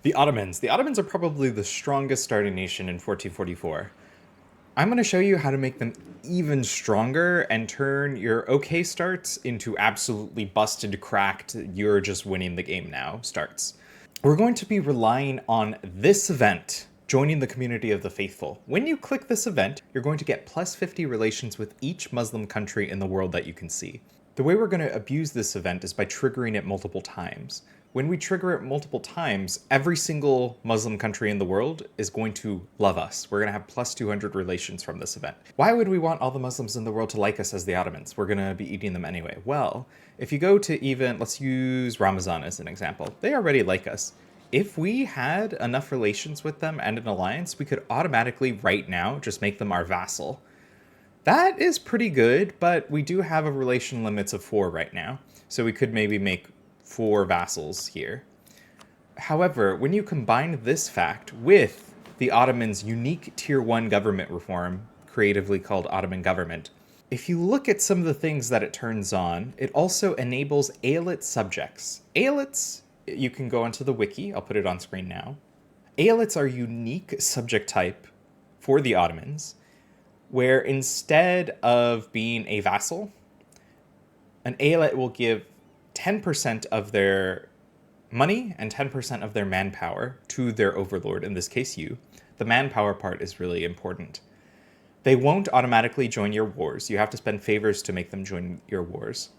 The Ottomans. The Ottomans are probably the strongest starting nation in 1444. I'm going to show you how to make them even stronger and turn your okay starts into absolutely busted, cracked, you're just winning the game now starts. We're going to be relying on this event, joining the community of the faithful. When you click this event, you're going to get plus 50 relations with each Muslim country in the world that you can see. The way we're going to abuse this event is by triggering it multiple times. When we trigger it multiple times, every single Muslim country in the world is going to love us. We're going to have plus 200 relations from this event. Why would we want all the Muslims in the world to like us as the Ottomans? We're going to be eating them anyway. Well, if you go to even, let's use Ramazan as an example. They already like us. If we had enough relations with them and an alliance, we could automatically right now just make them our vassal. That is pretty good, but we do have a relation limits of 4 right now. So we could maybe make 4 vassals here. However, when you combine this fact with the Ottomans' unique Tier 1 government reform, creatively called Ottoman government, if you look at some of the things that it turns on, it also enables Eyalet subjects. Eyalets, you can go onto the wiki, I'll put it on screen now. Eyalets are unique subject type for the Ottomans, where instead of being a vassal, an Eyalet will give 10% of their money and 10% of their manpower to their overlord, in this case you. The manpower part is really important. They won't automatically join your wars. You have to spend favors to make them join your wars.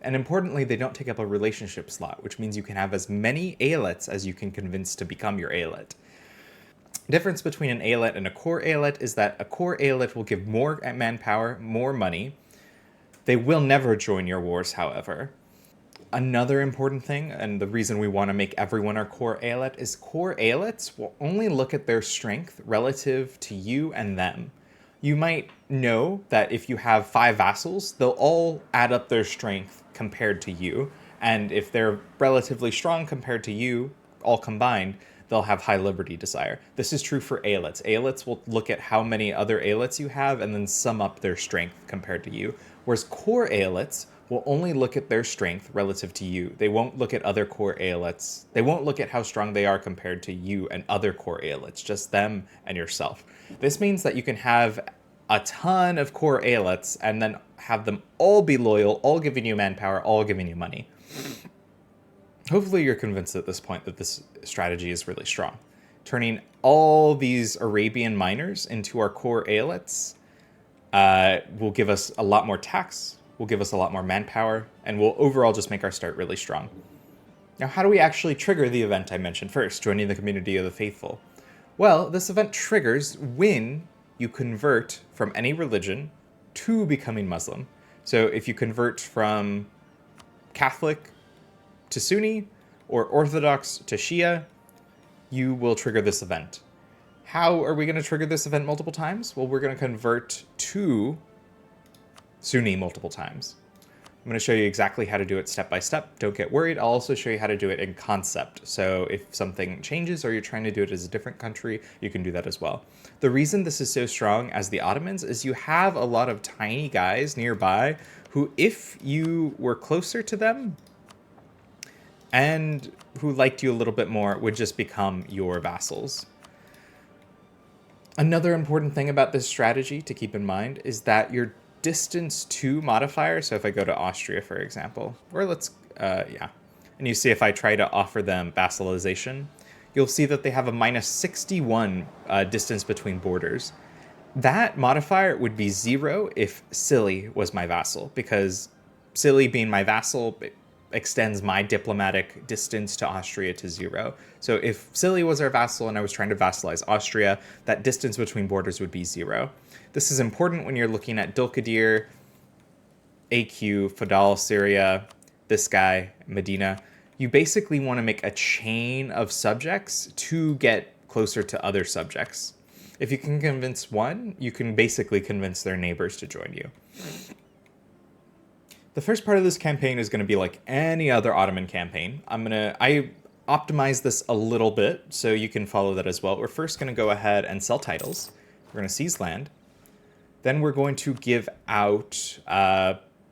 And importantly, they don't take up a relationship slot, which means you can have as many Eyalets as you can convince to become your Eyalet. The difference between an Eyalet and a core Eyalet is that a core Eyalet will give more manpower, more money. They will never join your wars, however. Another important thing, and the reason we want to make everyone our core Eyalet, is core Eyalets will only look at their strength relative to you and them. You might know that if you have 5 vassals, they'll all add up their strength compared to you. And if they're relatively strong compared to you, all combined, they'll have high liberty desire. This is true for Eyalets. Eyalets will look at how many other Eyalets you have and then sum up their strength compared to you. Whereas core Eyalets will only look at their strength relative to you. They won't look at other core Eyalets. They won't look at how strong they are compared to you and other core Eyalets, just them and yourself. This means that you can have a ton of core Eyalets and then have them all be loyal, all giving you manpower, all giving you money. Hopefully you're convinced at this point that this strategy is really strong. Turning all these Arabian miners into our core Eyalets will give us a lot more tax, will give us a lot more manpower, and will overall just make our start really strong. Now, how do we actually trigger the event I mentioned first, joining the community of the faithful? Well, this event triggers when you convert from any religion to becoming Muslim. So if you convert from Catholic to Sunni or Orthodox to Shia, you will trigger this event. How are we going to trigger this event multiple times? Well, we're going to convert to Sunni multiple times. I'm going to show you exactly how to do it step by step. Don't get worried. I'll also show you how to do it in concept. So if something changes or you're trying to do it as a different country, you can do that as well. The reason this is so strong as the Ottomans is you have a lot of tiny guys nearby who, if you were closer to them and who liked you a little bit more, would just become your vassals. Another important thing about this strategy to keep in mind is that your distance to modifier, so if I go to Austria, for example, or and you see if I try to offer them vassalization, you'll see that they have a minus 61 distance between borders. That modifier would be 0 if Scilly was my vassal, because Scilly being my vassal extends my diplomatic distance to Austria to 0. So if Scilly was our vassal and I was trying to vassalize Austria, that distance between borders would be 0. This is important when you're looking at Dulkadir, AQ, Fadal, Syria, this guy, Medina. You basically want to make a chain of subjects to get closer to other subjects. If you can convince one, you can basically convince their neighbors to join you. The first part of this campaign is going to be like any other Ottoman campaign. I optimize this a little bit so you can follow that as well. We're first going to go ahead and sell titles. We're going to seize land. Then we're going to give out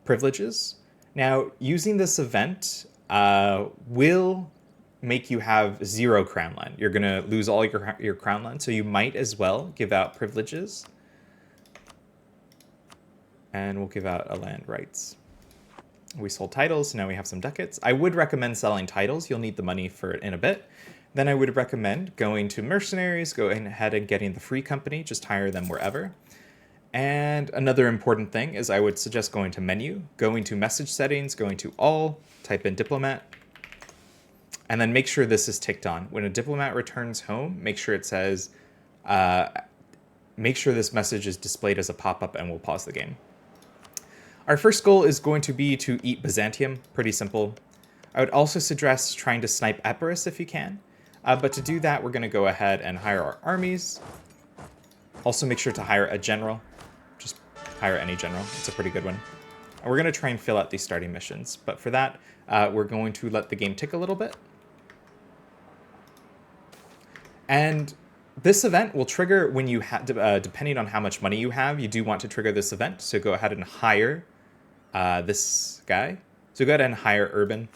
privileges. Now, using this event will make you have 0 crown land. You're going to lose all your crown land, so you might as well give out privileges. And we'll give out a land rights. We sold titles, so now we have some ducats. I would recommend selling titles. You'll need the money for it in a bit. Then I would recommend going to mercenaries, go ahead and getting the free company, just hire them wherever. And another important thing is I would suggest going to menu, going to message settings, going to all, type in diplomat, and then make sure this is ticked on. When a diplomat returns home, make sure it says, make sure this message is displayed as a pop-up, and we'll pause the game. Our first goal is going to be to eat Byzantium, pretty simple. I would also suggest trying to snipe Epirus if you can, but to do that, we're going to go ahead and hire our armies. Also make sure to hire a general. Just hire any general, it's a pretty good one. And we're going to try and fill out these starting missions, but for that, we're going to let the game tick a little bit. And this event will trigger when you have, depending on how much money you have, you do want to trigger this event. So go ahead and hire this guy. So go ahead and hire Urban.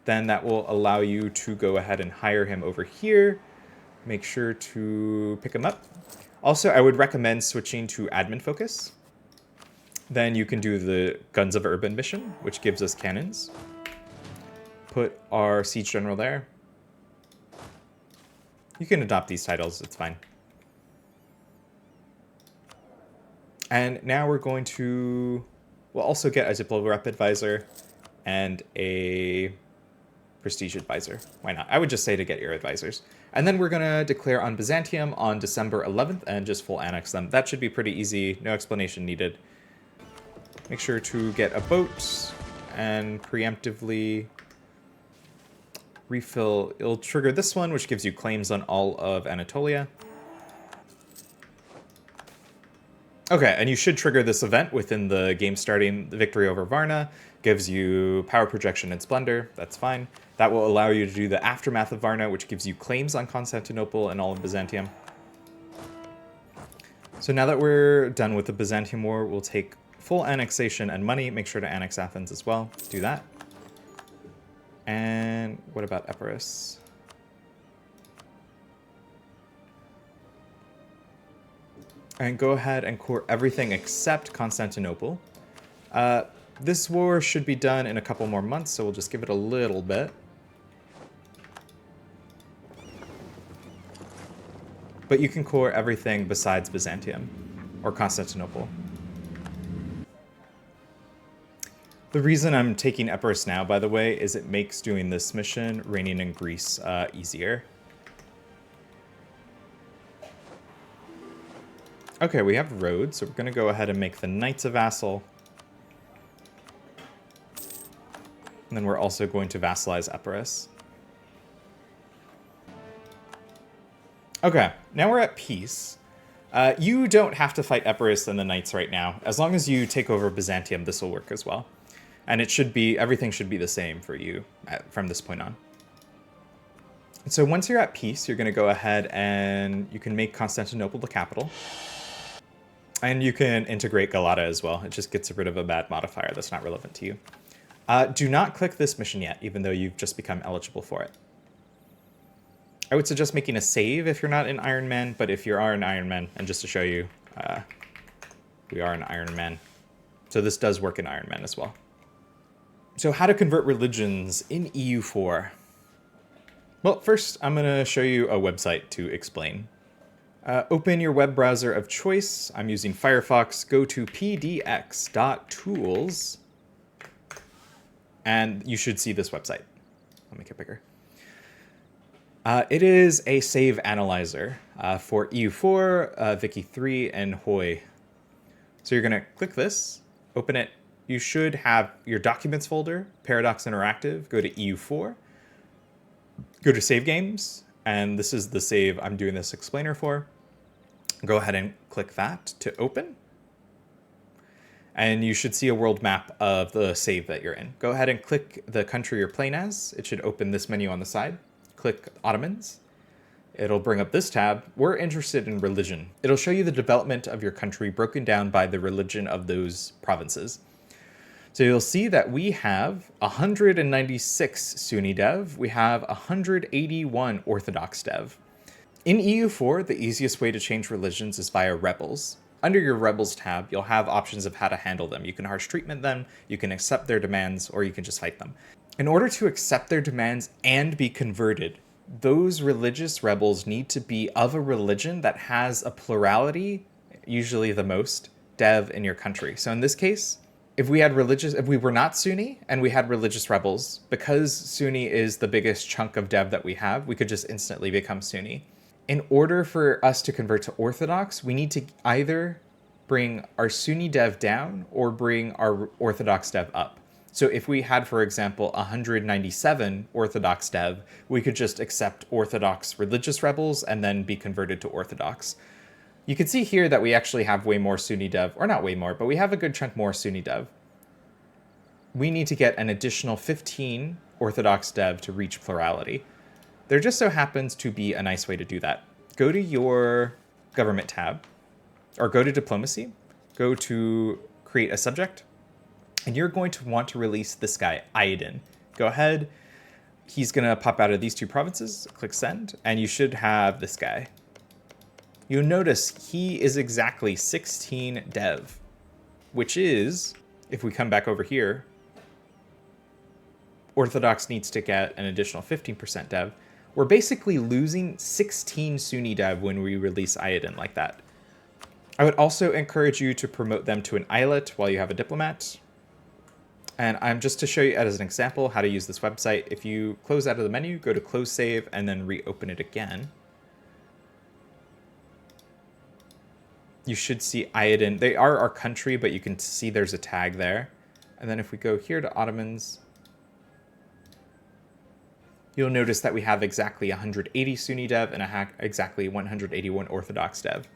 Then that will allow you to go ahead and hire him over here. Make sure to pick him up. Also, I would recommend switching to admin focus. Then you can do the Guns of Urban mission, which gives us cannons. Put our siege general there. You can adopt these titles, it's fine. And now we're going to, we'll also get a Diplo Rep advisor and a Prestige advisor. Why not? I would just say to get your advisors. And then we're going to declare on Byzantium on December 11th and just full annex them. That should be pretty easy, no explanation needed. Make sure to get a boat and preemptively refill. It'll trigger this one, which gives you claims on all of Anatolia. Okay, and you should trigger this event within the game starting. The victory over Varna gives you power projection and splendor. That's fine. That will allow you to do the aftermath of Varna, which gives you claims on Constantinople and all of Byzantium. So now that we're done with the Byzantium War, we'll take full annexation and money. Make sure to annex Athens as well. Do that. And what about Epirus? And go ahead and core everything except Constantinople. This war should be done in a couple more months, so we'll just give it a little bit. But you can core everything besides Byzantium or Constantinople. The reason I'm taking Epirus now, by the way, is it makes doing this mission, reigning in Greece, easier. Okay, we have roads, so we're going to go ahead and make the Knights a vassal. And then we're also going to vassalize Epirus. Okay, now we're at peace. You don't have to fight Epirus and the Knights right now. As long as you take over Byzantium, this will work as well. And it should be, everything should be the same for you from this point on. So once you're at peace, you're going to go ahead and you can make Constantinople the capital. And you can integrate Galata as well. It just gets rid of a bad modifier that's not relevant to you. Do not click this mission yet, even though you've just become eligible for it. I would suggest making a save if you're not in Iron Man, but if you are an Iron Man, and just to show you, we are an Iron Man. So this does work in Iron Man as well. So how to convert religions in EU4. Well, first I'm going to show you a website to explain. Open your web browser of choice. I'm using Firefox. Go to pdx.tools. And you should see this website. I'll make it bigger. It is a save analyzer for EU4, Vicky 3, and Hoi. So you're going to click this, open it. You should have your documents folder, Paradox Interactive, go to EU4, go to save games, and this is the save I'm doing this explainer for. Go ahead and click that to open. And you should see a world map of the save that you're in. Go ahead and click the country you're playing as. It should open this menu on the side. Click Ottomans. It'll bring up this tab. We're interested in religion. It'll show you the development of your country broken down by the religion of those provinces. So you'll see that we have 196 Sunni dev, we have 181 Orthodox dev. In EU4, the easiest way to change religions is via rebels. Under your rebels tab, you'll have options of how to handle them. You can harsh treatment them, you can accept their demands, or you can just fight them. In order to accept their demands and be converted, those religious rebels need to be of a religion that has a plurality, usually the most, dev in your country. So in this case, if we were not Sunni and we had religious rebels, because Sunni is the biggest chunk of dev that we have, we could just instantly become Sunni. In order for us to convert to Orthodox, we need to either bring our Sunni dev down or bring our Orthodox dev up. So if we had, for example, 197 Orthodox dev, we could just accept Orthodox religious rebels and then be converted to Orthodox. You can see here that we actually have way more Sunni dev, or not way more, but we have a good chunk more Sunni dev. We need to get an additional 15 Orthodox dev to reach plurality. There just so happens to be a nice way to do that. Go to your government tab, or go to diplomacy, go to create a subject, and you're going to want to release this guy, Eyalets. Go ahead, he's gonna pop out of these two provinces, click send, and you should have this guy. You'll notice he is exactly 16 dev, which is, if we come back over here, Orthodox needs to get an additional 15% dev. We're basically losing 16 Sunni dev when we release Eyalets like that. I would also encourage you to promote them to an Eyelet while you have a diplomat. And I'm just to show you as an example how to use this website. If you close out of the menu, go to close save, and then reopen it again. You should see Eyalets. They are our country, but you can see there's a tag there. And then if we go here to Ottomans, you'll notice that we have exactly 180 Sunni dev and exactly 181 Orthodox dev.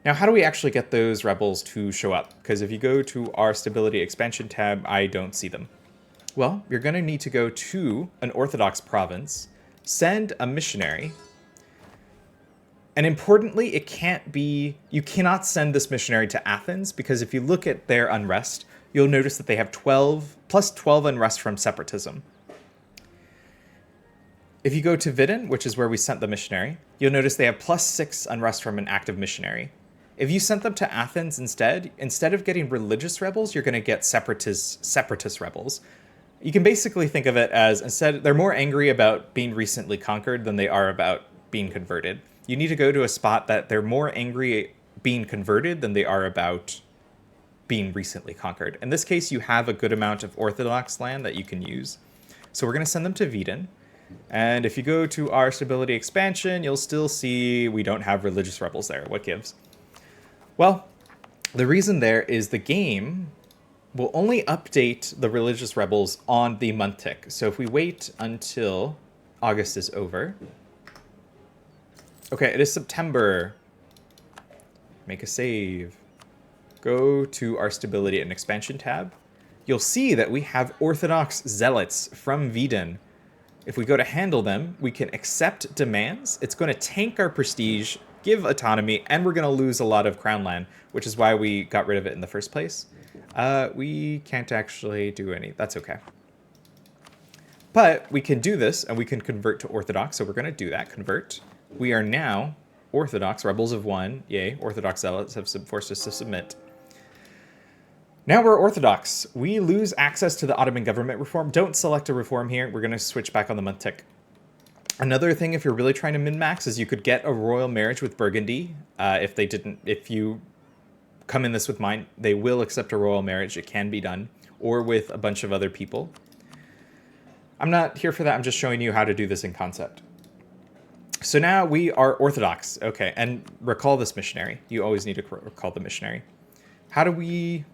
Now, how do we actually get those rebels to show up? Because if you go to our stability expansion tab, I don't see them. Well, you're going to need to go to an Orthodox province, send a missionary, and importantly, you cannot send this missionary to Athens, because if you look at their unrest, you'll notice that they have plus 12 unrest from separatism. If you go to Vidin, which is where we sent the missionary, you'll notice they have plus 6 unrest from an active missionary. If you sent them to Athens instead of getting religious rebels, you're going to get separatist rebels. You can basically think of it as, instead, they're more angry about being recently conquered than they are about being converted. You need to go to a spot that they're more angry being converted than they are about being recently conquered. In this case, you have a good amount of Orthodox land that you can use. So we're going to send them to Vidin. And if you go to our stability expansion, you'll still see we don't have religious rebels there. What gives? Well, the reason there is the game will only update the religious rebels on the month tick. So if we wait until August is over. Okay, it is September. Make a save. Go to our stability and expansion tab. You'll see that we have Orthodox zealots from Vidin. If we go to handle them, we can accept demands. It's going to tank our prestige, give autonomy, and we're going to lose a lot of crown land, which is why we got rid of it in the first place. We can't actually do any. That's okay. But we can do this, and we can convert to Orthodox, so we're going to do that, convert. We are now Orthodox, rebels of one. Yay, Orthodox zealots have forced us to submit. Now we're Orthodox. We lose access to the Ottoman government reform. Don't select a reform here. We're going to switch back on the month tick. Another thing, if you're really trying to min-max, is you could get a royal marriage with Burgundy. If you come in this with mine, they will accept a royal marriage. It can be done, or with a bunch of other people. I'm not here for that. I'm just showing you how to do this in concept. So now we are Orthodox. Okay, and recall this missionary. You always need to recall the missionary. How do we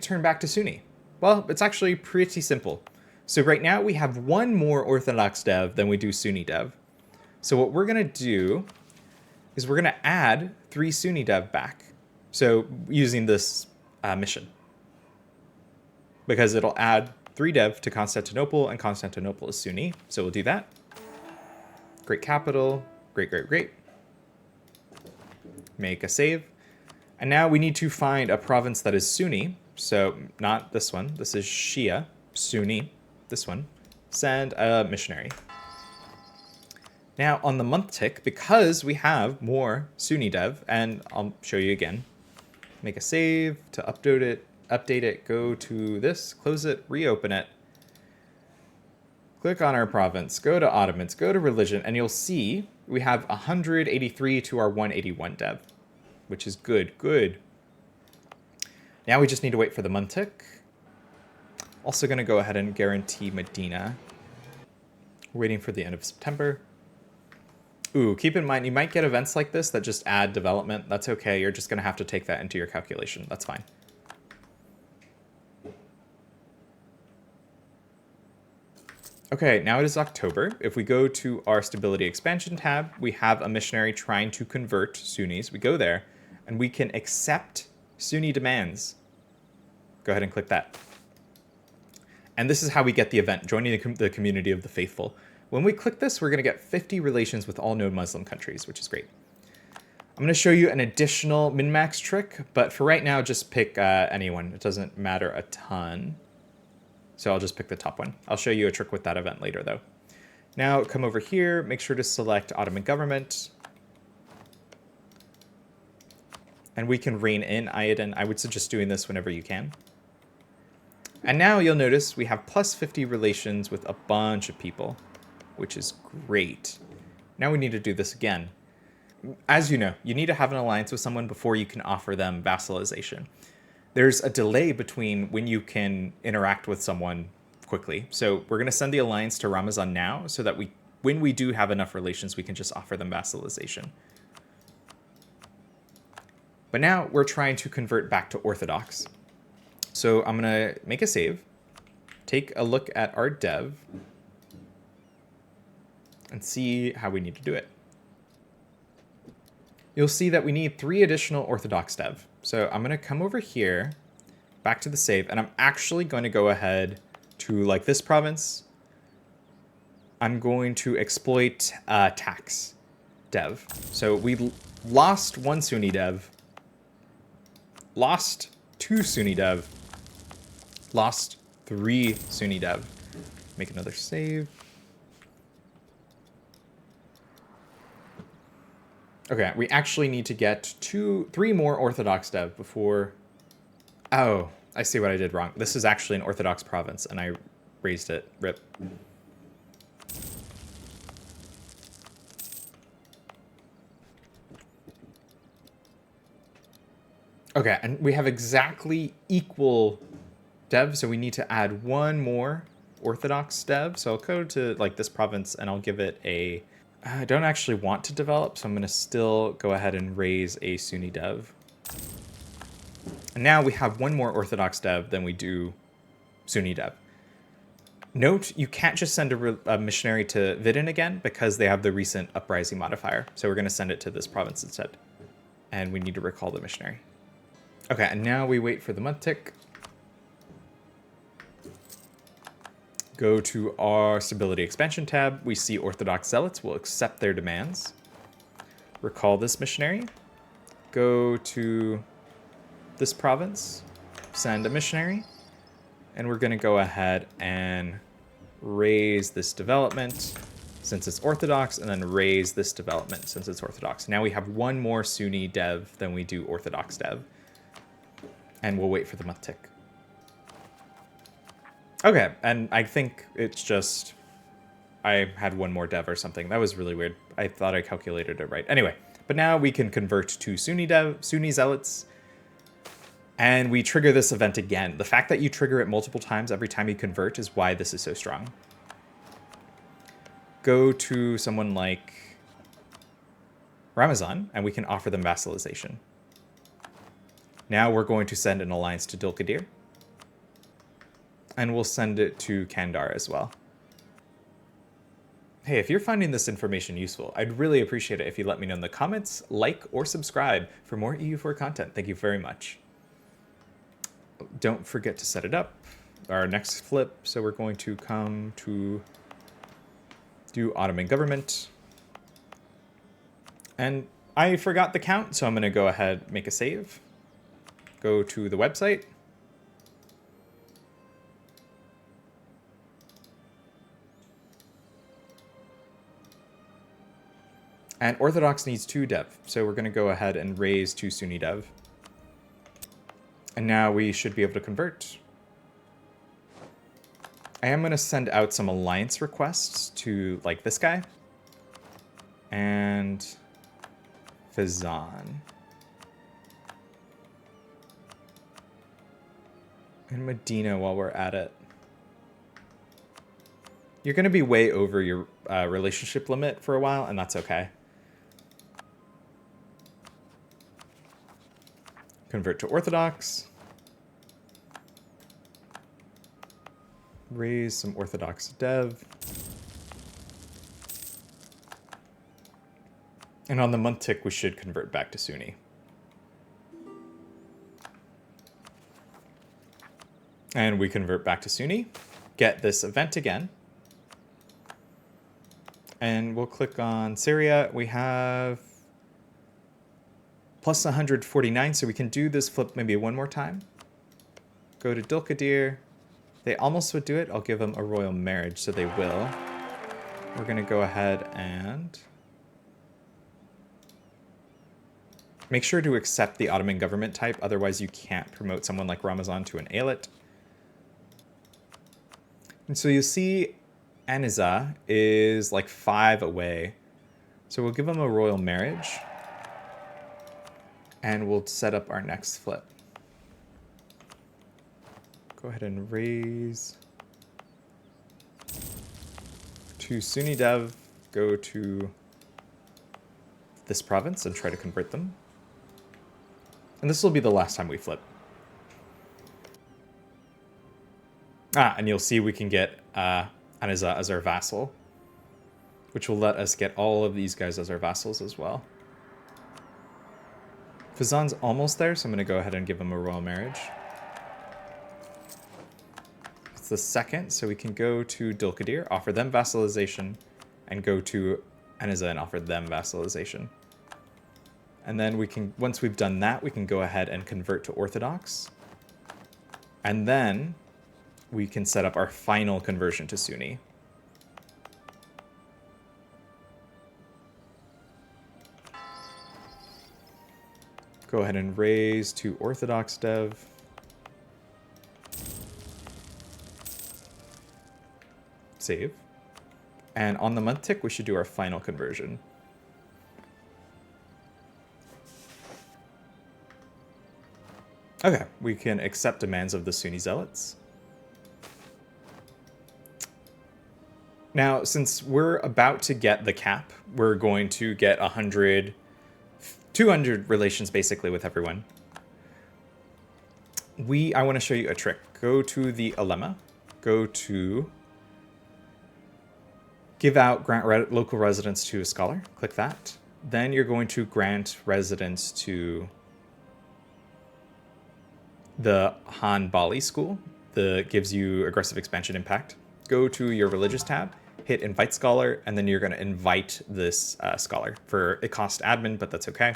turn back to Sunni? Well, it's actually pretty simple. So right now we have one more Orthodox dev than we do Sunni dev. So what we're going to do is we're going to add 3 Sunni dev back. So using this mission. Because it'll add 3 dev to Constantinople, and Constantinople is Sunni. So we'll do that. Great capital. Great, great, great. Make a save. And now we need to find a province that is Sunni. So not this one. This is Shia, Sunni, this one. Send a missionary. Now on the month tick, because we have more Sunni dev, and I'll show you again. Make a save to update it, go to this, close it, reopen it. Click on our province, go to Ottomans, go to religion, and you'll see we have 183 to our 181 dev, which is good, good. Now we just need to wait for the month tick. Also gonna go ahead and guarantee Medina. We're waiting for the end of September. Ooh, keep in mind, you might get events like this that just add development. That's okay, you're just gonna have to take that into your calculation. That's fine. Okay, now it is October. If we go to our stability expansion tab, we have a missionary trying to convert Sunnis. We go there, and we can accept Sunni demands. Go ahead and click that. And this is how we get the event, joining the community of the faithful. When we click this, we're going to get 50 relations with all known Muslim countries, which is great. I'm going to show you an additional min-max trick, but for right now, just pick anyone. It doesn't matter a ton. So I'll just pick the top one. I'll show you a trick with that event later, though. Now come over here, make sure to select Ottoman government. And we can rein in Ayadin. I would suggest doing this whenever you can. And now you'll notice we have plus 50 relations with a bunch of people, which is great. Now we need to do this again. As you know, you need to have an alliance with someone before you can offer them vassalization. There's a delay between when you can interact with someone quickly. So we're going to send the alliance to Ramazan now so that when we do have enough relations, we can just offer them vassalization. But now we're trying to convert back to Orthodox. So I'm going to make a save, take a look at our dev, and see how we need to do it. You'll see that we need 3 additional Orthodox dev. So I'm going to come over here, back to the save, and I'm actually going to go ahead to, like, this province. I'm going to exploit tax dev. So we lost 1 Sunni dev, lost 2 Sunni dev, lost 3 Sunni dev. Make another save. Okay, we actually need to get 3 more Orthodox dev before... Oh, I see what I did wrong. This is actually an Orthodox province, and I raised it. RIP. Okay, and we have exactly equal dev, so we need to add 1 more Orthodox dev. So I'll go to, like, this province, and I'll give it a... I don't actually want to develop, so I'm going to still go ahead and raise a Sunni dev. And now we have 1 more Orthodox dev than we do Sunni dev. Note, you can't just send a missionary to Vidin again because they have the recent uprising modifier. So we're going to send it to this province instead. And we need to recall the missionary. Okay, and now we wait for the month tick. Go to our stability expansion tab. We see Orthodox zealots. We'll accept their demands. Recall this missionary. Go to this province. Send a missionary. And we're going to go ahead and raise this development since it's Orthodox, and then raise this development since it's Orthodox. Now we have 1 more Sunni dev than we do Orthodox dev. And we'll wait for the month tick. Okay, and I think it's just... I had 1 more dev or something. That was really weird. I thought I calculated it right. Anyway, but now we can convert to Sunni zealots. And we trigger this event again. The fact that you trigger it multiple times every time you convert is why this is so strong. Go to someone like Ramazan, and we can offer them vassalization. Now we're going to send an alliance to Dulkadir. And we'll send it to Kandar as well. Hey, if you're finding this information useful, I'd really appreciate it if you let me know in the comments, like, or subscribe for more EU4 content. Thank you very much. Don't forget to set it up. Our next flip, so we're going to come to do Ottoman government. And I forgot the count, so I'm going to go ahead, make a save. Go to the website. And Orthodox needs 2 dev. So we're going to go ahead and raise 2 Sunni dev. And now we should be able to convert. I am going to send out some alliance requests to, like, this guy. And Fazan. And Medina while we're at it. You're going to be way over your relationship limit for a while, and that's okay. Convert to Orthodox. Raise some Orthodox dev. And on the month tick, we should convert back to Sunni. And we convert back to Sunni. Get this event again. And we'll click on Syria. We have plus 149, so we can do this flip maybe one more time. Go to Dulkadir. They almost would do it. I'll give them a royal marriage, so they will. We're going to go ahead and make sure to accept the Ottoman government type, otherwise you can't promote someone like Ramazan to an Eyalet. And so you see Aniza is like 5 away. So we'll give him a royal marriage. And we'll set up our next flip. Go ahead and raise 2 Sunni dev. Go to this province and try to convert them. And this will be the last time we flip. And you'll see we can get Aniza as our vassal, which will let us get all of these guys as our vassals as well. Fazan's almost there, so I'm going to go ahead and give him a royal marriage. It's the second, so we can go to Dulkadir, offer them vassalization, and go to Aniza and offer them vassalization. And then we can, once we've done that, we can go ahead and convert to Orthodox. And then we can set up our final conversion to Sunni. Go ahead and raise to Orthodox dev. Save. And on the month tick, we should do our final conversion. Okay, we can accept demands of the Sunni zealots. Now, since we're about to get the cap, we're going to get 200 relations basically with everyone. I want to show you a trick. Go to the Alema, go to grant local residence to a scholar, click that. Then you're going to grant residence to the Han Bali school that gives you aggressive expansion impact. Go to your religious tab, hit invite scholar, and then you're going to invite this scholar. It costs admin, but that's okay.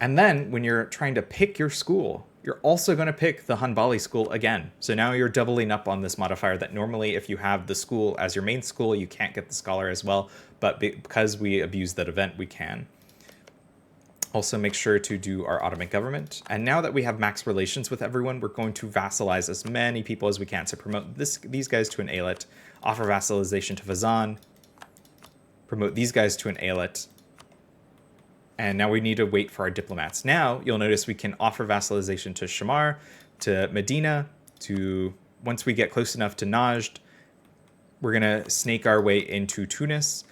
And then when you're trying to pick your school, you're also going to pick the Hanbali school again. So now you're doubling up on this modifier that normally if you have the school as your main school, you can't get the scholar as well. But because we abused that event, we can. Also make sure to do our Ottoman government. And now that we have max relations with everyone, we're going to vassalize as many people as we can. So promote these guys to an Eyalet, offer vassalization to Fazan, promote these guys to an Eyalet. And now we need to wait for our diplomats. Now, you'll notice we can offer vassalization to Shamar, to Medina, once we get close enough to Najd, we're going to snake our way into Tunis.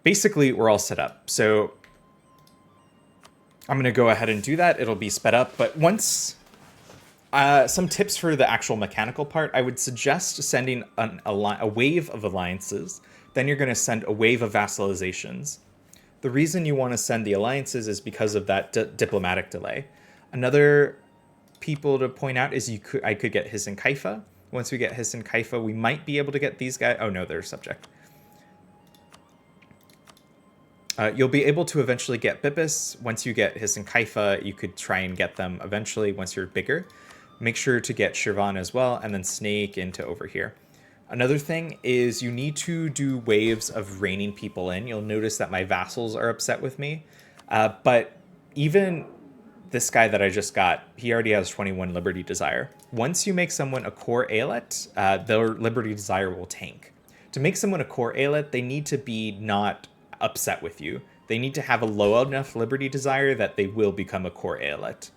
Basically, we're all set up. So I'm going to go ahead and do that. It'll be sped up. But once, some tips for the actual mechanical part, I would suggest sending a wave of alliances. Then you're going to send a wave of vassalizations. The reason you want to send the alliances is because of that diplomatic delay. Another people to point out is I could get Hiss and Kaifa. Once we get Hiss and Kaifa, we might be able to get these guys. Oh no, they're subject. You'll be able to eventually get Bibis. Once you get Hiss and Kaifa, you could try and get them eventually once you're bigger. Make sure to get Shirvan as well, and then snake into over here. Another thing is you need to do waves of reining people in. You'll notice that my vassals are upset with me. But even this guy that I just got, he already has 21 Liberty Desire. Once you make someone a core Eyalet, their Liberty Desire will tank. To make someone a core Eyalet, they need to be not upset with you. They need to have a low enough Liberty Desire that they will become a core Eyalet.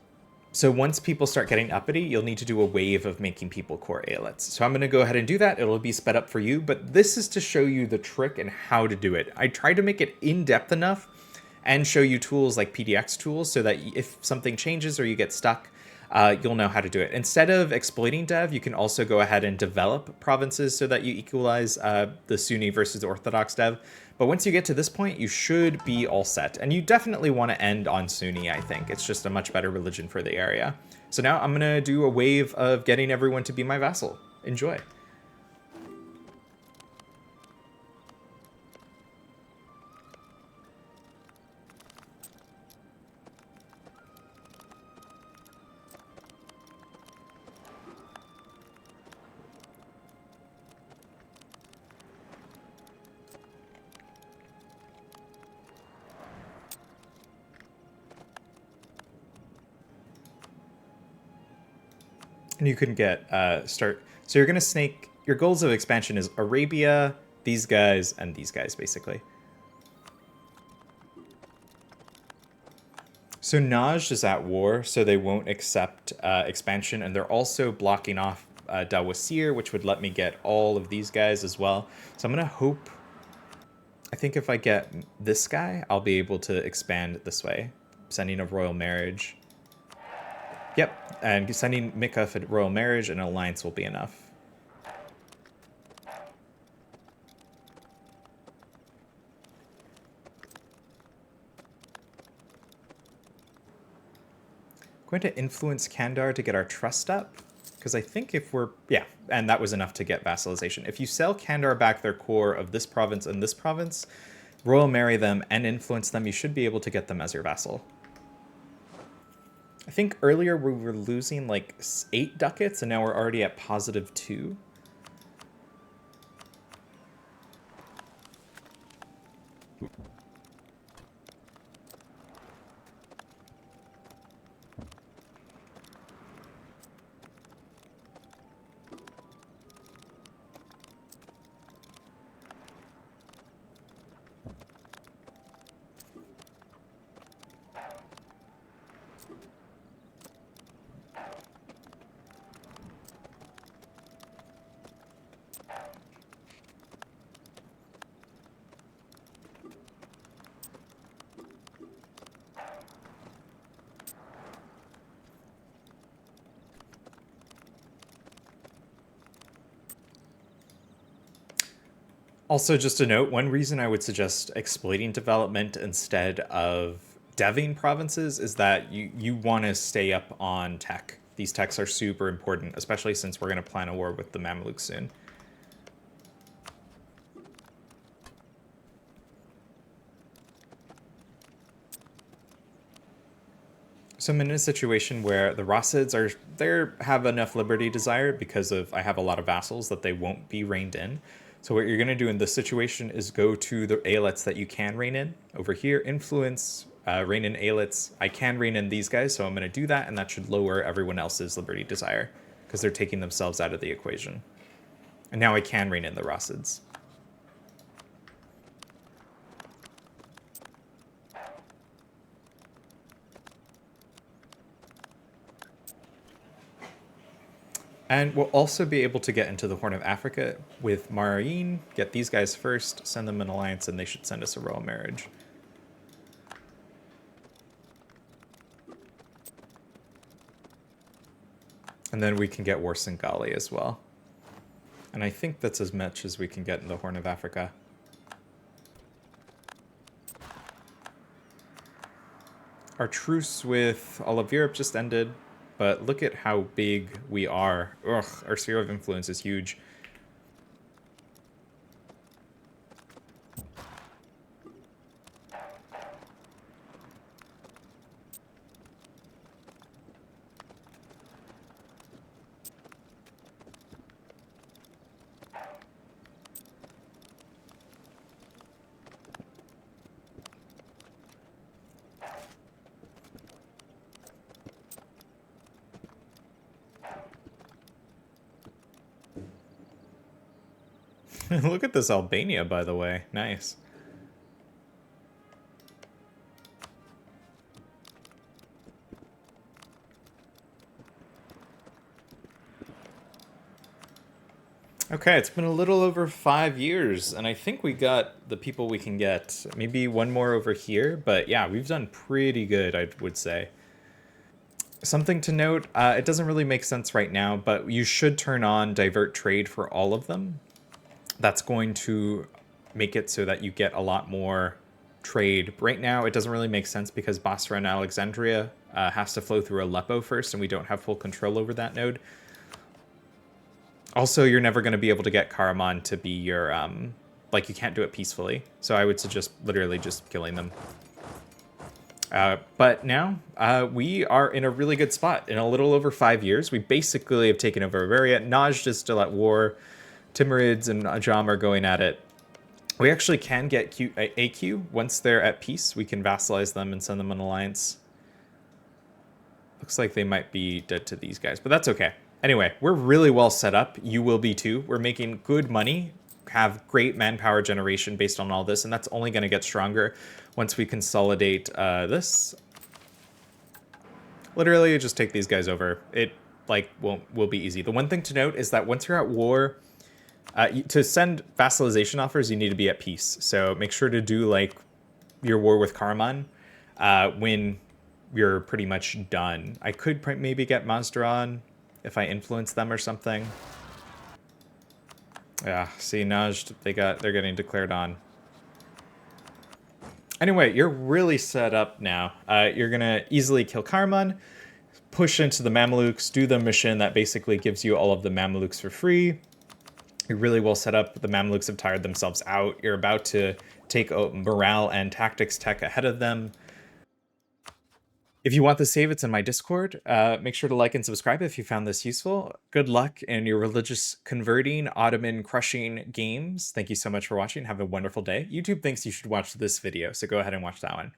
So once people start getting uppity, you'll need to do a wave of making people core Eyalets. So I'm going to go ahead and do that. It'll be sped up for you, but this is to show you the trick and how to do it. I tried to make it in-depth enough and show you tools like PDX tools so that if something changes or you get stuck, you'll know how to do it. Instead of exploiting dev, you can also go ahead and develop provinces so that you equalize the Sunni versus Orthodox dev. But once you get to this point, you should be all set. And you definitely want to end on Sunni, I think. It's just a much better religion for the area. So now I'm going to do a wave of getting everyone to be my vassal. Enjoy. And you can get start. So you're gonna snake. Your goals of expansion is Arabia, these guys, and these guys, basically. So Najd is at war, so they won't accept expansion, and they're also blocking off Dawasir, which would let me get all of these guys as well. So I'm gonna hope. I think if I get this guy, I'll be able to expand this way, sending a royal marriage. Yep, and sending Mika for royal marriage and alliance will be enough. I'm going to influence Kandar to get our trust up, because I think if we're... Yeah, and that was enough to get vassalization. If you sell Kandar back their core of this province and this province, royal marry them and influence them, you should be able to get them as your vassal. I think earlier we were losing like 8 ducats, and now we're already at +2. Also, just a note, one reason I would suggest exploiting development instead of deving provinces is that you want to stay up on tech. These techs are super important, especially since we're going to plan a war with the Mamluks soon. So I'm in a situation where the Rassids have enough liberty desire because of I have a lot of vassals that they won't be reined in. So what you're going to do in this situation is go to the Eyalets that you can rein in. Over here, influence, rein in Eyalets. I can rein in these guys, so I'm going to do that, and that should lower everyone else's liberty desire because they're taking themselves out of the equation. And now I can rein in the Rassids. And we'll also be able to get into the Horn of Africa with Marine, get these guys first, send them an alliance, and they should send us a royal marriage. And then we can get Warsangali as well. And I think that's as much as we can get in the Horn of Africa. Our truce with all of Europe just ended. But look at how big we are. Ugh, our sphere of influence is huge. Look at this Albania, by the way. Nice. Okay, it's been a little over 5 years, and I think we got the people we can get. Maybe one more over here, but yeah, we've done pretty good, I would say. Something to note, it doesn't really make sense right now, but you should turn on divert trade for all of them. That's going to make it so that you get a lot more trade. Right now, it doesn't really make sense because Basra and Alexandria has to flow through Aleppo first, and we don't have full control over that node. Also, you're never going to be able to get Karaman to be your, like, you can't do it peacefully. So I would suggest literally just killing them. But now, we are in a really good spot. In a little over 5 years, we basically have taken over Bavaria. Najd is still at war. Timurids and Ajam are going at it. We actually can get AQ. Once they're at peace, we can vassalize them and send them an alliance. Looks like they might be dead to these guys, but that's okay. Anyway, we're really well set up. You will be too. We're making good money, have great manpower generation based on all this, and that's only going to get stronger once we consolidate this. Literally, just take these guys over. It will be easy. The one thing to note is that once you're at war, to send vassalization offers, you need to be at peace. So make sure to do like your war with Karaman when you're pretty much done. I could maybe get Mazdaran if I influence them or something. Yeah, see, Najd, they're getting declared on. Anyway, you're really set up now. You're gonna easily kill Karaman, push into the Mamelukes, do the mission that basically gives you all of the Mamelukes for free. You're really well set up. The Mamelukes have tired themselves out. You're about to take morale and tactics tech ahead of them. If you want the save, it's in my Discord. Make sure to like and subscribe if you found this useful. Good luck in your religious converting, Ottoman crushing games. Thank you so much for watching. Have a wonderful day. YouTube thinks you should watch this video, so go ahead and watch that one.